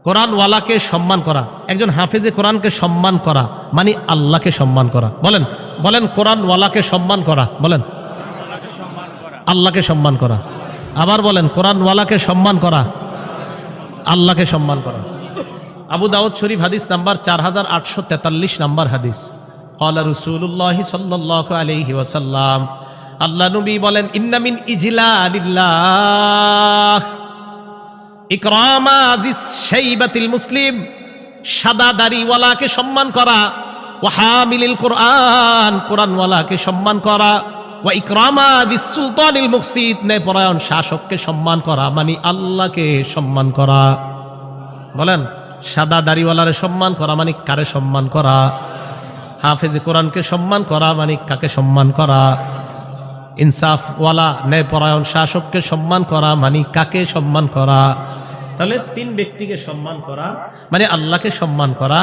কোরআনওয়ালাকে সম্মান করা, একজন হাফেজে কোরআনকে সম্মান করা মানে আল্লাহকে সম্মান করা। বলেন বলেন, কোরআনওয়ালাকে সম্মান করা, বলেন আল্লাহকে সম্মান করা। আবার বলেন, কোরআনওয়ালাকে সম্মান করা, আল্লাহকে সম্মান করা। আবু দাউদ শরীফ হাদিস নাম্বার 4843 নাম্বার হাদিস। ক্বালা রাসূলুল্লাহি সাল্লাল্লাহু আলাইহি ওয়াসাল্লাম, আল্লাহ নবী বলেন, ইন্না মিন ইজলালিল্লাহ ইকরামা আজিজ শাইবাতিল মুসলিম, সাদা দাড়িওয়ালাকে সম্মান করা, ওয়া হামিলিল কোরআন, কোরআনওয়ালাকে সম্মান করা, ওয়া ইকরামা বিস সুলতানিল মুকসিত, ন্যায়পরায়ণ শাসককে সম্মান করা মানে আল্লাহকে সম্মান করা। বলেন, সাদা দাড়িওয়ালারে সম্মান করা মানে কারে সম্মান করা? হাফেজে কোরআনকে সম্মান করা মানে কাকে সম্মান করা? ইনসাফওয়ালা ন্যায়পরায়ণ শাসককে সম্মান করা মানে কাকে সম্মান করা? তাহলে তিন ব্যক্তিকে সম্মান করা মানে আল্লাহকে সম্মান করা।